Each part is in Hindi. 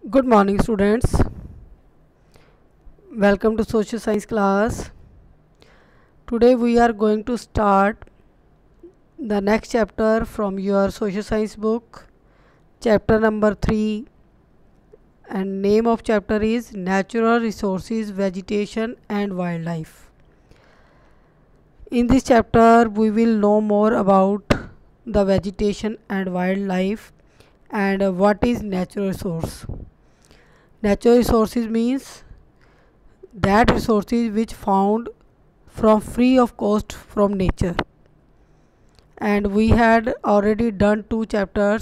Good morning, students. Welcome to social science class. Today we are going to start the next chapter from your social science book, chapter number 3, and name of chapter is Natural Resources, Vegetation and Wildlife. In this chapter we will know more about the vegetation and wildlife and what is natural resource. Natural resources means that resources which found from free of cost from nature, and we had already done two chapters,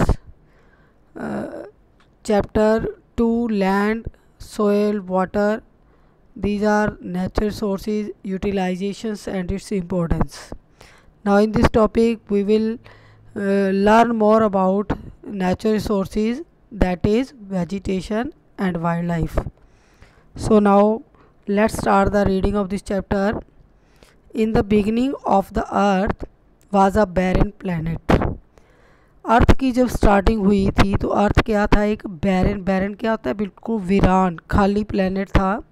chapter 2 land, soil, water. These are natural resources utilizations and its importance. Now in this topic we will learn more about natural resources, that is vegetation and wildlife. So now let's start the reading of this chapter. In the beginning of the earth was a barren planet. अर्थ की जब स्टार्टिंग हुई थी तो अर्थ क्या था, एक बैरन क्या होता है, बिल्कुल वीरान खाली प्लेनेट था.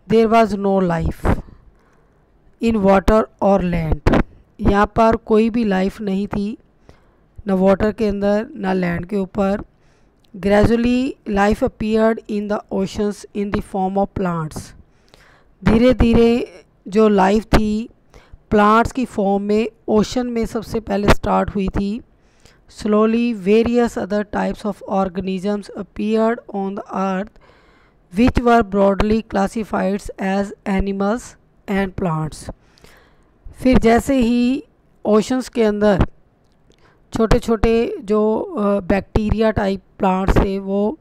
There was no life in water और लैंड. यहाँ पर कोई भी लाइफ नहीं थी, न वाटर के अंदर न लैंड के ऊपर. Gradually life appeared in the oceans in the form of plants. धीरे धीरे जो लाइफ थी प्लांट्स की फॉर्म में ओशन में सबसे पहले स्टार्ट हुई थी. Slowly various other types of organisms appeared on the earth which were broadly classified as animals and plants. फिर जैसे ही ओशंस के अंदर छोटे छोटे जो बैक्टीरिया टाइप प्लांट्स थे वो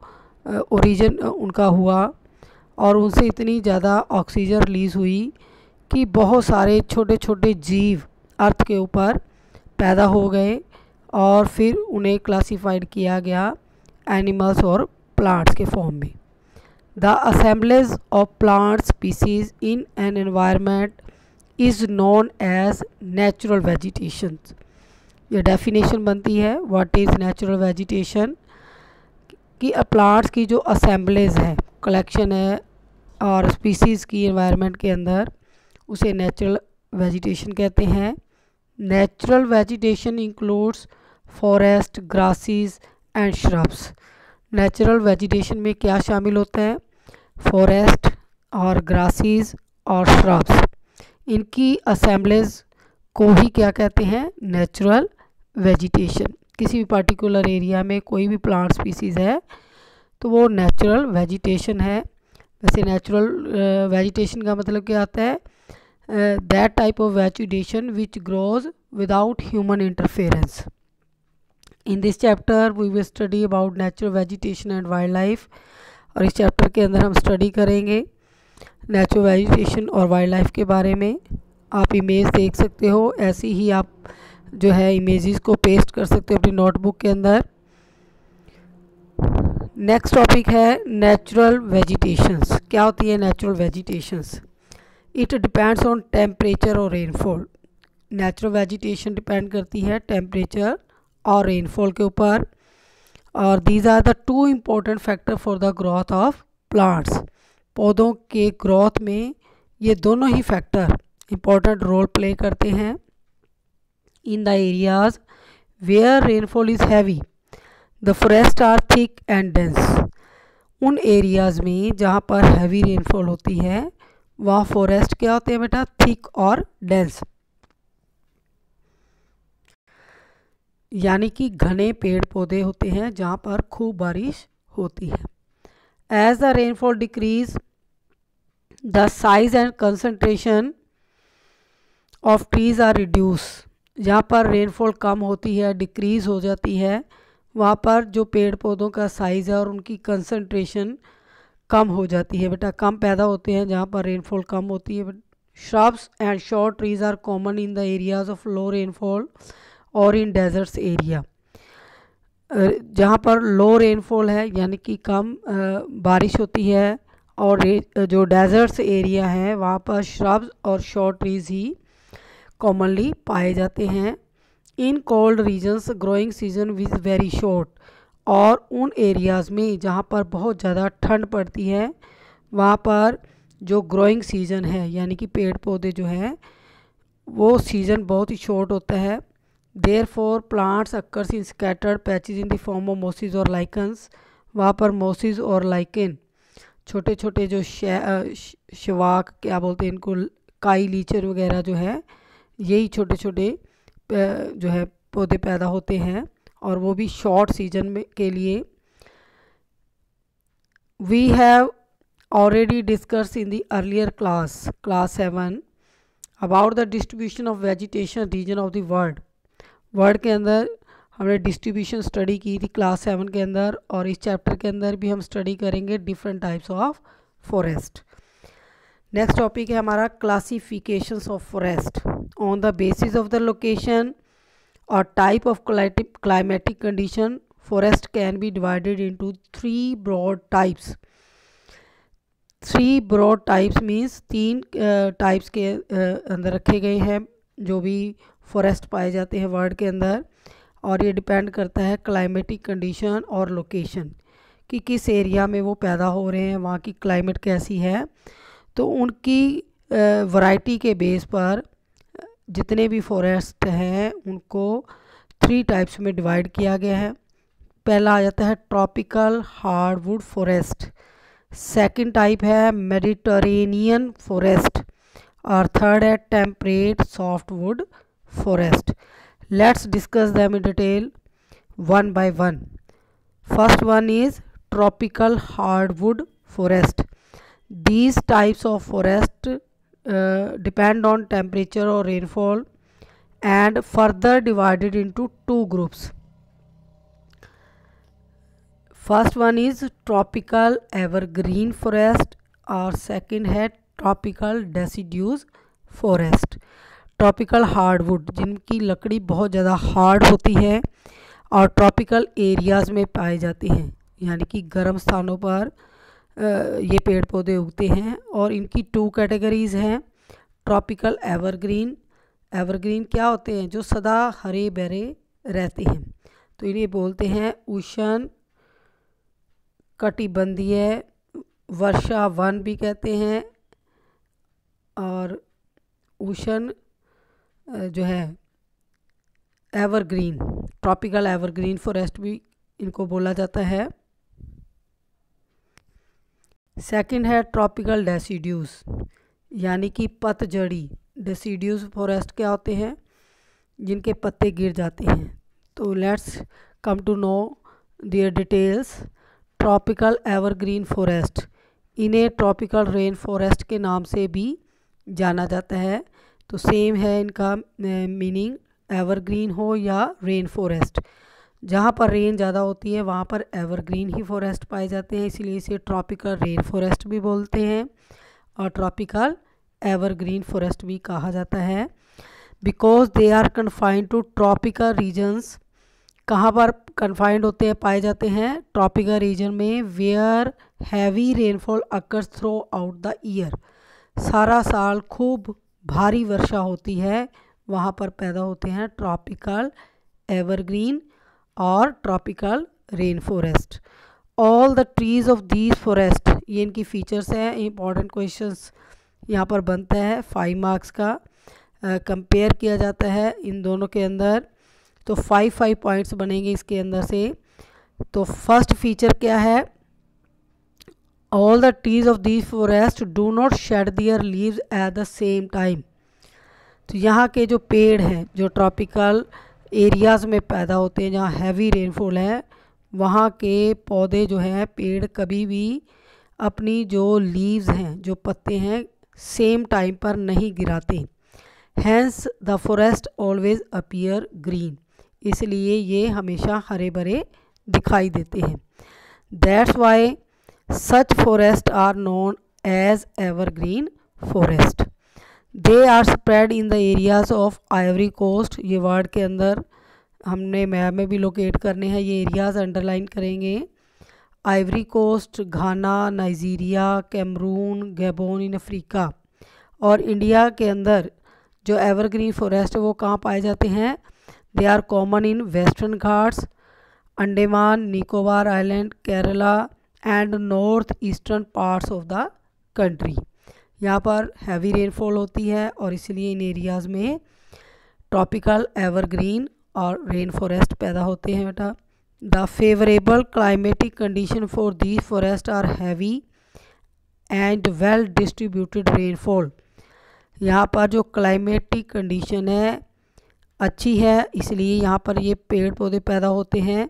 ओरिजिन उनका हुआ और उनसे इतनी ज़्यादा ऑक्सीजन रिलीज़ हुई कि बहुत सारे छोटे छोटे जीव अर्थ के ऊपर पैदा हो गए और फिर उन्हें क्लासिफाइड किया गया एनिमल्स और प्लांट्स के फॉर्म में. The assemblage of plant species in an environment is known as natural vegetation. ये डेफिनेशन बनती है व्हाट इज़ नेचुरल वेजिटेशन, कि प्लांट्स की जो असेंबलेज है, कलेक्शन है और स्पीसीज़ की एनवायरनमेंट के अंदर, उसे नेचुरल वेजिटेशन कहते हैं. Natural vegetation includes forest, grasses and shrubs. Natural vegetation में क्या शामिल होता है, फॉरेस्ट और ग्रासेस और श्रब्स. इनकी असेंबलेज को ही क्या कहते हैं, नेचुरल वेजिटेशन. किसी भी पर्टिकुलर एरिया में कोई भी प्लांट स्पीसीज़ है तो वो नेचुरल वेजिटेशन है. वैसे नेचुरल वेजिटेशन का मतलब क्या आता है, that type of vegetation which grows without human interference. In this chapter we will study about natural vegetation and wildlife. और इस चैप्टर के अंदर हम स्टडी करेंगे नेचुरल वेजिटेशन और वाइल्ड लाइफ के बारे में. आप इमेज देख सकते हो, ऐसी ही आप जो है इमेजेस को पेस्ट कर सकते हो अपनी नोटबुक के अंदर. नेक्स्ट टॉपिक है नेचुरल वेजिटेशंस. क्या होती है natural vegetations? It depends on temperature और रेनफॉल. नेचुरल वेजिटेशन डिपेंड करती है टेम्परेचर और रेनफॉल के ऊपर. और these are the two important factor for the growth of plants. पौधों के ग्रोथ में ये दोनों ही फैक्टर इम्पोर्टेंट रोल प्ले करते हैं. In the areas where rainfall is heavy the forest are thick and dense. उन एरियाज़ में जहाँ पर हैवी रेनफॉल होती है वहाँ फॉरेस्ट क्या होते हैं बेटा, थिक और डेंस, यानी कि घने पेड़ पौधे होते हैं जहाँ पर खूब बारिश होती है. As the rainfall decrease the size and concentration of trees are reduce. जहाँ पर रेनफॉल कम होती है, डिक्रीज़ हो जाती है, वहाँ पर जो पेड़ पौधों का साइज़ है और उनकी कंसंट्रेशन कम हो जाती है बेटा, कम पैदा होते हैं जहाँ पर रेनफॉल कम होती है. Shrubs and short trees are common in the areas of low rainfall और इन डेजर्ट्स एरिया. जहाँ पर लो रेनफॉल है यानी कि कम बारिश होती है और जो डेजर्ट्स एरिया है वहाँ पर श्रब्स और शॉर्ट ट्रीज ही कॉमनली पाए जाते हैं. In cold regions growing season is very short और उन एरियाज़ में जहाँ पर बहुत ज़्यादा ठंड पड़ती है वहाँ पर जो ग्रोइंग सीज़न है यानी कि पेड़ पौधे जो हैं वो सीज़न बहुत ही शॉर्ट होता है। Therefore plants occurs in scattered patches in the form of mosses और लाइकन्स। वहाँ पर मोसिस और लाइकन छोटे छोटे जो शवाक क्या बोलते हैं इनको, काई लीचर वगैरह जो है, यही छोटे छोटे जो है पौधे पैदा होते हैं और वो भी शॉर्ट सीजन में के लिए। We have already discussed in the earlier class 7 about the distribution of vegetation region of the world के अंदर हमने डिस्ट्रीब्यूशन स्टडी की थी क्लास 7 के अंदर, और इस चैप्टर के अंदर भी हम स्टडी करेंगे different types of forest. Next topic है हमारा classifications of forest on the basis of the location और type of climatic condition. Forest can be divided into 3 broad types. 3 broad types means 3 types के अंदर रखे गए हैं जो भी फॉरेस्ट पाए जाते हैं वर्ल्ड के अंदर, और ये डिपेंड करता है क्लाइमेटिक कंडीशन और लोकेशन कि किस एरिया में वो पैदा हो रहे हैं, वहाँ की क्लाइमेट कैसी है। तो उनकी वैरायटी के बेस पर जितने भी फॉरेस्ट हैं उनको 3 टाइप्स में डिवाइड किया गया है। पहला आ जाता है tropical hardwood forest, second type है मेडिटरेनियन फॉरेस्ट, और थर्ड है temperate softwood forest. Let's discuss them in detail one by one. First one is tropical hardwood forest. These types of forest depend on temperature or rainfall and further divided into 2 groups. First one is tropical evergreen forest और second है tropical deciduous forest. Tropical hardwood जिनकी लकड़ी बहुत ज़्यादा हार्ड होती है और ट्रॉपिकल एरियाज़ में पाए जाते हैं, यानी कि गर्म स्थानों पर ये पेड़ पौधे उगते हैं। और इनकी 2 कैटेगरीज़ हैं। ट्रॉपिकल एवरग्रीन, एवरग्रीन क्या होते हैं, जो सदा हरे भरे रहते हैं, तो इन्हें बोलते हैं उष्ण कटिबंधीय वर्षा वन भी कहते हैं, और उष्ण जो है एवरग्रीन, ट्रॉपिकल एवरग्रीन फॉरेस्ट भी इनको बोला जाता है। सेकंड है ट्रॉपिकल डेसिड्यूस, यानी कि पतझड़ी। डेसिड्यूस फॉरेस्ट क्या होते हैं, जिनके पत्ते गिर जाते हैं। तो let's come to know their details. Tropical evergreen forest, इन्हें ट्रॉपिकल रेन फॉरेस्ट के नाम से भी जाना जाता है। तो सेम है इनका मीनिंग, एवरग्रीन हो या रेन फॉरेस्ट। जहाँ पर रेन ज़्यादा होती है वहाँ पर एवरग्रीन ही फॉरेस्ट पाए जाते हैं, इसलिए इसे ट्रॉपिकल रेन फॉरेस्ट भी बोलते हैं और ट्रॉपिकल एवरग्रीन फॉरेस्ट भी कहा जाता है। Because they are confined to tropical regions. कहाँ पर कन्फाइंड होते हैं, पाए जाते हैं ट्रॉपिकल रीजन में, where heavy rainfall occurs throughout the year. सारा साल खूब भारी वर्षा होती है, वहाँ पर पैदा होते हैं ट्रॉपिकल एवरग्रीन और tropical rain forest. All the trees of these forest, ये इनकी फीचर्स हैं। इंपॉर्टेंट क्वेश्चंस यहाँ पर बनता है 5 मार्क्स का। कंपेयर किया जाता है इन दोनों के अंदर, तो 5 पॉइंट्स बनेंगे इसके अंदर से। तो फर्स्ट फीचर क्या है, all the trees of these forest do not shade their leaves at the same time. तो यहाँ के जो पेड़ हैं जो ट्रॉपिकल एरियाज़ में पैदा होते हैं, जहाँ हैवी रेनफॉल है, वहाँ के पौधे जो हैं, पेड़ कभी भी अपनी जो लीव्स हैं, जो पत्ते हैं, सेम टाइम पर नहीं गिराते। Hence the forest always appear green, इसलिए ये हमेशा हरे भरे दिखाई देते हैं। That's why such forest are known as evergreen forest. They are spread in the areas of Ivory Coast. ये वर्ड के अंदर हमने मैप में भी लोकेट करने हैं, ये एरियाज़ अंडरलाइन करेंगे। Ivory Coast, Ghana, Nigeria, Cameroon, Gabon in Africa. और इंडिया के अंदर जो एवरग्रीन फॉरेस्ट है वो कहाँ पाए जाते हैं, they are common in western Ghats Andaman Nicobar island, Kerala and north eastern parts of the country. यहाँ पर हैवी रेनफॉल होती है और इसलिए इन एरियाज़ में ट्रॉपिकल एवरग्रीन और रेन फॉरेस्ट पैदा होते हैं बेटा। The favourable climatic condition for these forest are heavy and well distributed rainfall. यहाँ पर जो क्लाइमेटिक कंडीशन है अच्छी है, इसलिए यहाँ पर ये पेड़ पौधे पैदा होते हैं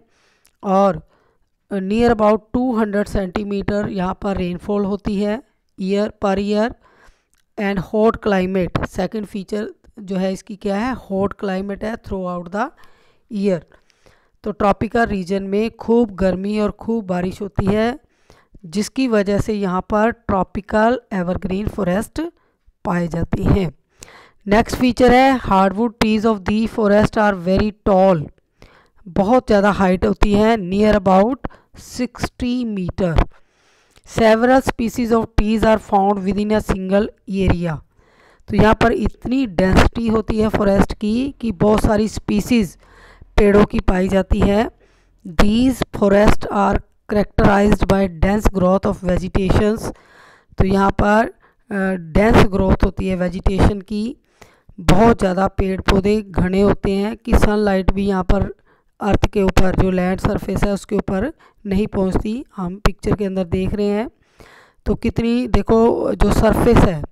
और नियर अबाउट 200 सेंटीमीटर यहाँ पर रेनफॉल होती है year. And hot climate, second feature जो है इसकी क्या है, हॉट क्लाइमेट है थ्रू आउट द ईयर। तो ट्रॉपिकल रीजन में खूब गर्मी और खूब बारिश होती है, जिसकी वजह से यहाँ पर ट्रॉपिकल एवरग्रीन फॉरेस्ट पाए जाते हैं। नेक्स्ट फीचर है hardwood trees of the forest are very tall, बहुत ज़्यादा हाइट होती है, near about 60 metre. Several species of trees are found within a single area. तो यहाँ पर इतनी डेंसिटी होती है फॉरेस्ट की कि बहुत सारी स्पीसीज पेड़ों की पाई जाती है। These forest are characterised by dense growth of vegetations. तो यहाँ पर डेंस ग्रोथ होती है वेजिटेशन की, बहुत ज़्यादा पेड़ पौधे घने होते हैं कि सनलाइट भी यहाँ पर अर्थ के ऊपर जो लैंड सरफेस है उसके ऊपर नहीं पहुँचती। हम पिक्चर के अंदर देख रहे हैं तो कितनी, देखो जो सरफेस है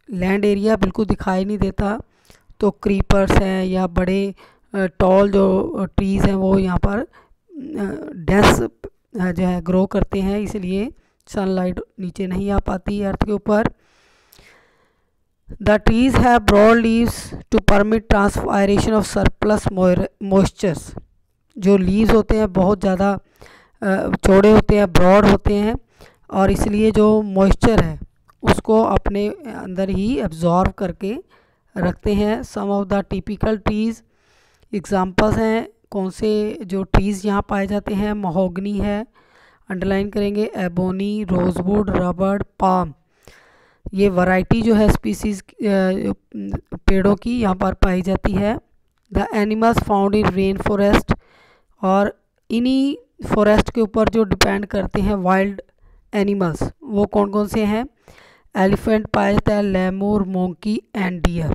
लैंड एरिया बिल्कुल दिखाई नहीं देता। तो क्रीपर्स हैं या बड़े टॉल जो ट्रीज़ हैं वो यहाँ पर डेंस जो है ग्रो करते हैं, इसलिए सनलाइट नीचे नहीं आ पाती अर्थ के ऊपर। The trees have broad leaves to permit transpiration of surplus moistures. जो लीव्स होते हैं बहुत ज़्यादा चौड़े होते हैं, ब्रॉड होते हैं और इसलिए जो मॉइस्चर है उसको अपने अंदर ही एब्जॉर्व करके रखते हैं। Some of the typical trees examples हैं कौन से जो ट्रीज़ यहाँ पाए जाते हैं, महोगनी है, अंडरलाइन करेंगे, एबोनी, रोजवुड, रबड़, पाम। ये वैरायटी जो है स्पीसीज़ पेड़ों की यहाँ पर पाई जाती है। The animals found in rain forest, और इन्हीं फॉरेस्ट के ऊपर जो डिपेंड करते हैं वाइल्ड एनिमल्स वो कौन कौन से हैं, एलिफेंट पाया जाता है, लेमूर, मोंकी एंड डियर।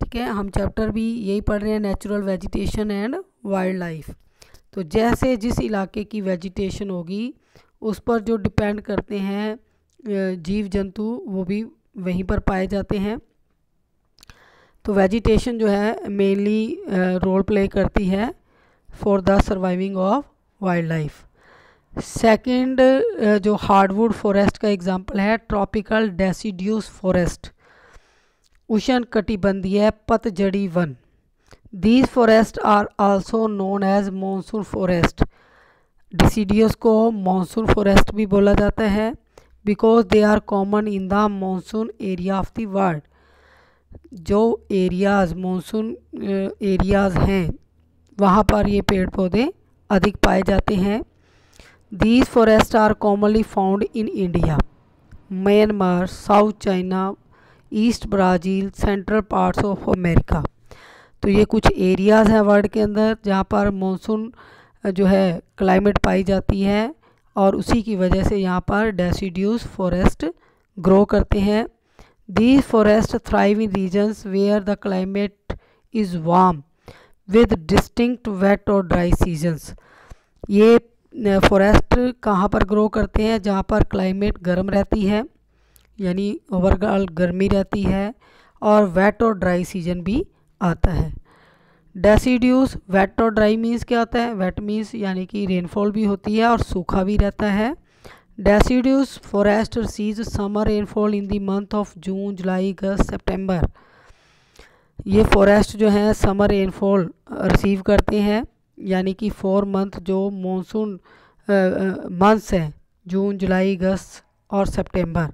ठीक है, हम चैप्टर भी यही पढ़ रहे हैं, natural vegetation and wild life. तो जैसे जिस इलाके की वेजिटेशन होगी उस पर जो डिपेंड करते हैं जीव जंतु वो भी वहीं पर पाए जाते हैं। तो वेजिटेशन जो है मेनली रोल प्ले करती है for the surviving of wildlife. Second जो हार्डवुड फॉरेस्ट का एग्जांपल है ट्रॉपिकल डेसिड्यूस फॉरेस्ट, उष्ण कटिबंधीय पतझड़ी वन। These forest are also known as monsoon forest. Deciduous को मॉनसून फॉरेस्ट भी बोला जाता है because they are common in the monsoon area of the world. जो एरियाज़ मॉनसून एरियाज़ हैं वहाँ पर ये पेड़ पौधे अधिक पाए जाते हैं। These forest are commonly found in India, Myanmar, South China, East Brazil, central parts of America. तो ये कुछ एरियाज़ हैं वर्ल्ड के अंदर जहाँ पर मॉनसून जो है क्लाइमेट पाई जाती है और उसी की वजह से यहाँ पर डेसिड्यूस फॉरेस्ट ग्रो करते हैं। These forest thrive in regions where the climate is warm with distinct wet और ड्राई सीजन्स। ये फॉरेस्ट कहाँ पर ग्रो करते हैं, जहाँ पर क्लाइमेट गर्म रहती है यानी ओवरऑल गर्मी रहती है और वेट और ड्राई सीजन भी आता है। डेसिड्यूस, वेट और ड्राई मीन्स क्या होता है, वेट मीन्स यानी कि रेनफॉल भी होती है और सूखा भी रहता है। Deciduous forest receives summer rainfall in the month of June, July, August, September. ये फॉरेस्ट जो है समर रेनफॉल रिसीव करते हैं यानी कि 4 मंथ जो मॉनसून मंथ्स हैं, जून, जुलाई, अगस्त और सितंबर।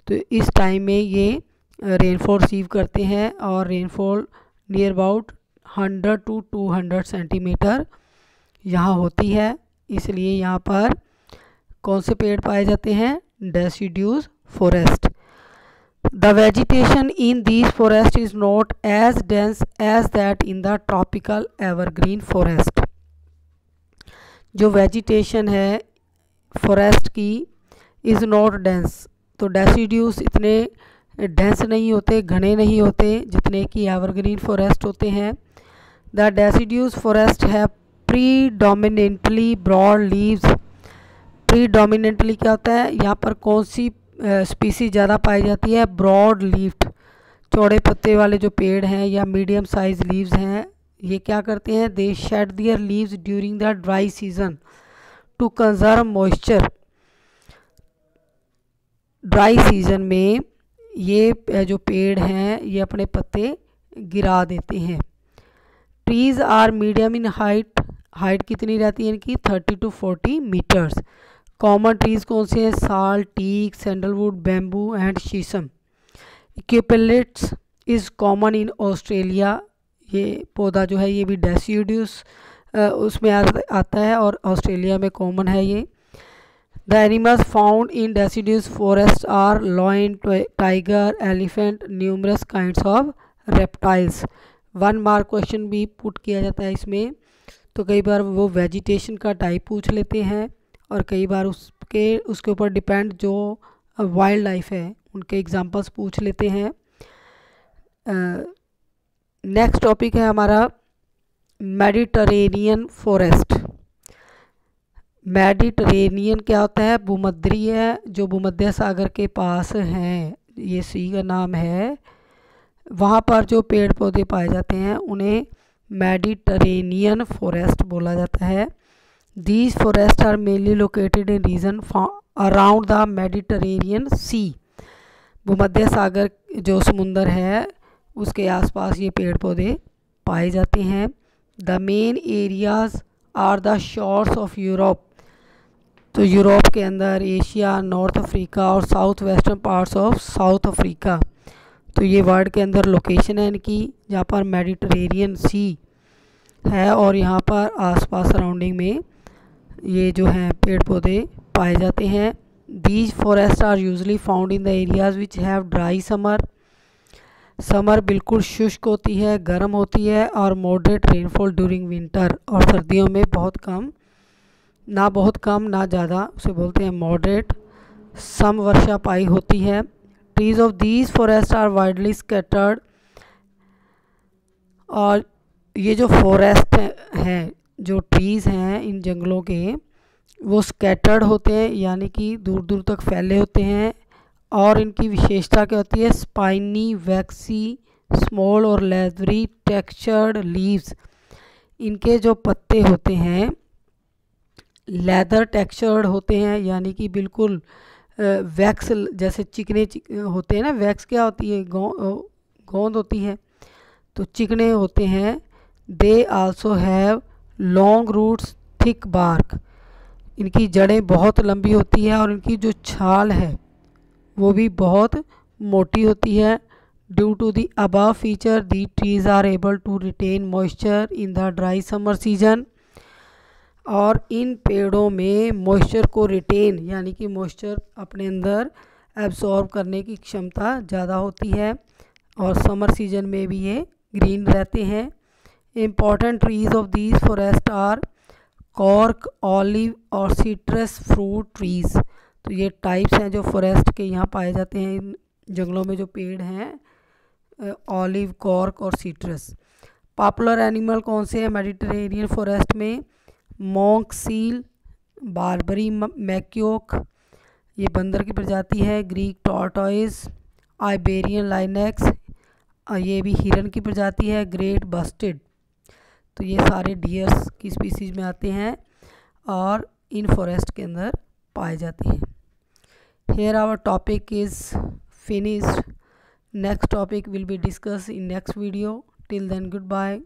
तो इस टाइम में ये रेनफॉल रिसीव करते हैं और rainfall near about 100 to 200 centimetre यहाँ होती है। इसलिए यहाँ पर कौन से पेड़ पाए जाते हैं, deciduous forest. The vegetation in these forest is not as dense as that in the tropical evergreen forest. जो वेजिटेशन है फॉरेस्ट की इज़ नॉट डेंस, तो डेसिड्यूस इतने डेंस नहीं होते, घने नहीं होते जितने कि एवरग्रीन फॉरेस्ट होते हैं। द डेसिड्यूस फॉरेस्ट है प्रीडोमिनेंटली ब्रॉड लीव्स। प्रीडोमिनेंटली क्या होता है, यहाँ पर कौन सी स्पीसीज ज़्यादा पाई जाती है, ब्रॉड लीव्ड, चौड़े पत्ते वाले जो पेड़ हैं या मीडियम साइज लीव्स हैं, ये क्या करते हैं, they shed their leaves during the dry season to conserve moisture. Dry season में ये जो पेड़ हैं ये अपने पत्ते गिरा देते हैं। Trees are medium in height, height कितनी रहती है इनकी, 30 to 40 मीटर्स। कॉमन ट्रीज कौन से हैं, साल, टीक, सैंडलवुड, बैम्बू एंड शीशम। इक्यूपेलिट्स इज़ कॉमन इन ऑस्ट्रेलिया, ये पौधा जो है ये भी डेसिड्यूस उसमें आता है और ऑस्ट्रेलिया में कॉमन है ये। The animals found in deciduous forest are lion, tiger, elephant, numerous kinds of reptiles. 1 mark question भी पुट किया जाता है इसमें, तो कई बार वो वेजिटेशन का टाइप पूछ लेते हैं और कई बार उसके ऊपर डिपेंड जो वाइल्ड लाइफ है उनके एग्जांपल्स पूछ लेते हैं। नेक्स्ट टॉपिक है हमारा मेडिटरेनियन फॉरेस्ट। मेडिटरेनियन क्या होता है, भूमध्य, जो भूमध्य सागर के पास हैं, ये सी का नाम है, वहाँ पर जो पेड़ पौधे पाए जाते हैं उन्हें मेडिटरेनियन फॉरेस्ट बोला जाता है। These forest are mainly located in region around the Mediterranean sea. भूमध्य सागर जो समुंदर है उसके आसपास ये पेड़ पौधे पाए जाते हैं। The main areas are the shores of Europe, तो यूरोप के अंदर एशिया, नॉर्थ अफ्रीका और south western parts of South Africa, तो ये वर्ल्ड के अंदर लोकेशन है इनकी जहाँ पर मेडिटरेनियन सी है और यहाँ पर आसपास सराउंडिंग में ये जो हैं पेड़ पौधे पाए जाते हैं। These forest are usually found in the areas which have dry summer, summer बिल्कुल शुष्क होती है, गर्म होती है, और मॉडरेट रेनफॉल ड्यूरिंग विंटर, और सर्दियों में बहुत कम ना ज़्यादा, उसे बोलते हैं मॉडरेट, सम वर्षा पाई होती है। Trees of these forest are widely scattered, और ये जो फॉरेस्ट हैं, जो ट्रीज़ हैं इन जंगलों के, वो स्कैटर्ड होते हैं यानी कि दूर दूर तक फैले होते हैं, और इनकी विशेषता क्या होती है, स्पाइनी, वैक्सी, स्मॉल और लेदरी टेक्सचर्ड लीव्स। इनके जो पत्ते होते हैं लेदर टेक्सचर्ड होते हैं, यानी कि बिल्कुल वैक्स जैसे चिकने होते हैं ना, वैक्स क्या होती है, गोंद होती है, तो चिकने होते हैं। They also have long roots, thick bark, इनकी जड़ें बहुत लंबी होती है और इनकी जो छाल है वो भी बहुत मोटी होती है। Due to the above feature the trees are able to retain moisture in the dry summer season, और इन पेड़ों में मॉइस्चर को रिटेन यानी कि मॉइस्चर अपने अंदर एब्सॉर्ब करने की क्षमता ज़्यादा होती है, और समर सीजन में भी ये ग्रीन रहते हैं। Important trees of these forest are cork, olive और सिट्रस फ्रूट ट्रीज। तो ये टाइप्स हैं जो फॉरेस्ट के यहाँ पाए जाते हैं, इन जंगलों में जो पेड़ हैं, ऑलिव, कॉर्क और सिट्रस। पॉपुलर एनिमल कौन से हैं मेडिटरेनियन फॉरेस्ट में, मॉन्क सील, बारबरी मैक्योक, ये बंदर की प्रजाति है, ग्रीक टॉर्टॉइस, आइबेरियन लाइनेक्स, ये भी हिरन की प्रजाति है, ग्रेट बस्टेड, तो ये सारे डियर्स की स्पीसीज में आते हैं और इन फॉरेस्ट के अंदर पाए जाते हैं। Here our topic is finished. Next topic will be discussed in next video. Till then, goodbye.